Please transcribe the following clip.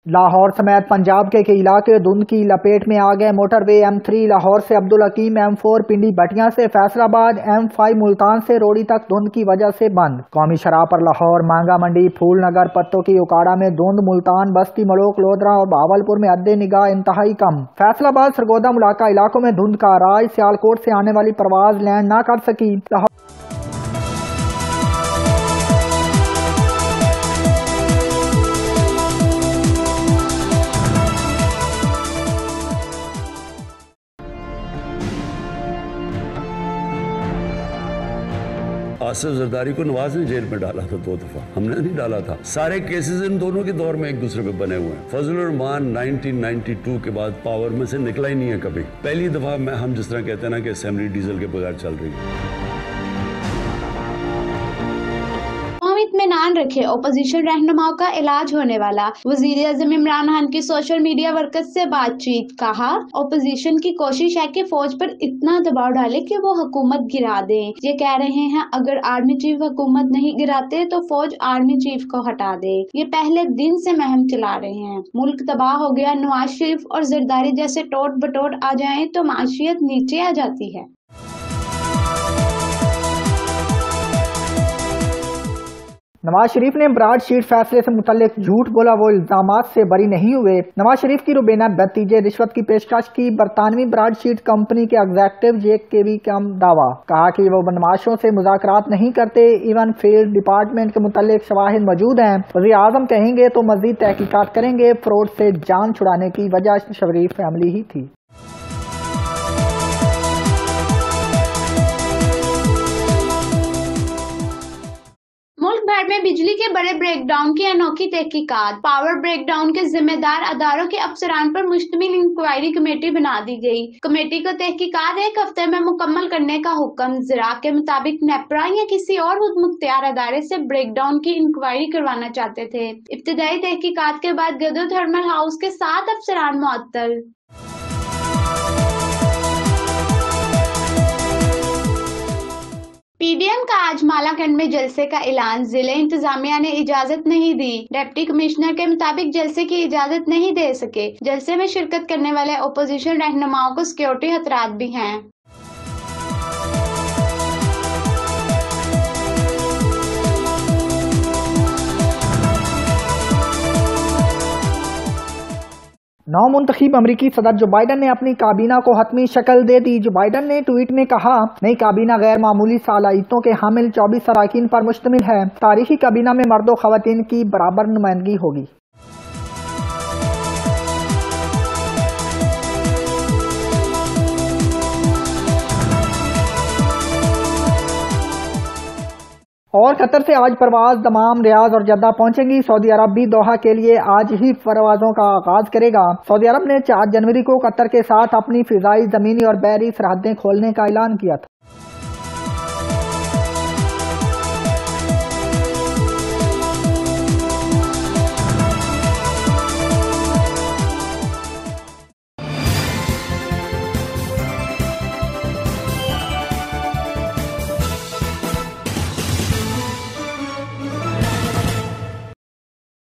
लाहौर समेत पंजाब के कई इलाके धुंध की लपेट में आ गए। मोटरवे M3 लाहौर से अब्दुल हकीम, M4 पिंडी भटिया से फैसलाबाद, M5 मुल्तान से रोड़ी तक धुंध की वजह से बंद। कौमी शराह पर लाहौर, मांगा मंडी, फूलनगर, पत्तों की उकाड़ा में धुंध, मुल्तान, बस्ती, मलोक, लोधरा और बावलपुर में अद्दे निगाह इंतहाई कम। फैसलाबाद, सरगोदा, मुलाका इलाकों में धुंध का राज। सियालकोट से आने वाली परवाज लैंड न कर सकी। आसिफ जरदारी को नवाज ने जेल में डाला था 2 दफा, हमने नहीं डाला था। सारे केसेस इन दोनों के दौर में एक दूसरे पे बने हुए हैं। फजलुर रहमान 1992 के बाद पावर में से निकला ही नहीं है कभी। पहली दफा हम जिस तरह कहते हैं ना कि असेंबली डीजल के बगैर चल रही है। इत्मीनान रखे, ओपोजिशन रहनुमाओं का इलाज होने वाला। वजीर आज़म इमरान खान की सोशल मीडिया वर्कर्स से बातचीत। कहा, ओपोजिशन की कोशिश है कि फौज पर इतना दबाव डाले कि वो हुकूमत गिरा दें। ये कह रहे हैं अगर आर्मी चीफ हुकूमत नहीं गिराते तो फौज आर्मी चीफ को हटा दे। ये पहले दिन से मुहिम चला रहे हैं। मुल्क तबाह हो गया, नवाज शरीफ और जरदारी जैसे टोट बटोट आ जाए तो माशियत नीचे आ जाती है। नवाज शरीफ ने ब्राड शीट फैसले से मुतल्लिक झूठ बोला, वो इल्जामात से बरी नहीं हुए। नवाज शरीफ की रुबीना भतीजे रिश्वत की पेशकश की। बरतानवी ब्राड शीट कंपनी के एग्जेक्टिव जेक के भी कम दावा। कहा कि वो बदमाशों से मुज़ाकरात नहीं करते। इवन फील्ड डिपार्टमेंट के मुतल्लिक शवाहिद मौजूद हैं। वज़ीर आज़म कहेंगे तो मजीद तहकीकात करेंगे। फ्रॉड से जान छुड़ाने की वजह शरीफ फैमिली ही थी। भर में बिजली के बड़े ब्रेकडाउन की अनोखी तहकीकात। पावर ब्रेकडाउन के जिम्मेदार अदारों के अफसरान पर मुश्तमिल इंक्वायरी कमेटी बना दी गई। कमेटी को तहकीकात 1 हफ्ते में मुकम्मल करने का हुक्म। ज़रा के मुताबिक नेपरा या किसी और खुद मुख्तियार अदारे से ब्रेकडाउन की इंक्वायरी करवाना चाहते थे। इब्तिदाई तहकीकात के बाद गदो थर्मल हाउस के 7 अफसरान मुअत्तल। पीडीएम का आज मालाकंड में जलसे का ऐलान। जिले इंतजामिया ने इजाजत नहीं दी। डिप्टी कमिश्नर के मुताबिक जलसे की इजाजत नहीं दे सके। जलसे में शिरकत करने वाले ओपोजिशन रहनुमाओं को सिक्योरिटी खतरात भी हैं। नौ मुंतखब अमरीकी सदर जो बाइडन ने अपनी काबीना को हतमी शक्ल दे दी। जो बाइडन ने ट्वीट में कहा, नई काबीना गैर मामूली सलाहियतों के हामिल 24 अरकान पर मुश्तमिल है। तारीखी काबीना में मर्द व खवातीन की बराबर नुमाइंदगी होगी। और कतर से आज परवाज दमाम, रियाज और जद्दा पहुंचेंगी। सऊदी अरब भी दोहा के लिए आज ही परवाजों का आगाज करेगा। सऊदी अरब ने 4 जनवरी को कतर के साथ अपनी फिजाई, जमीनी और बहरी सरहदें खोलने का ऐलान किया था।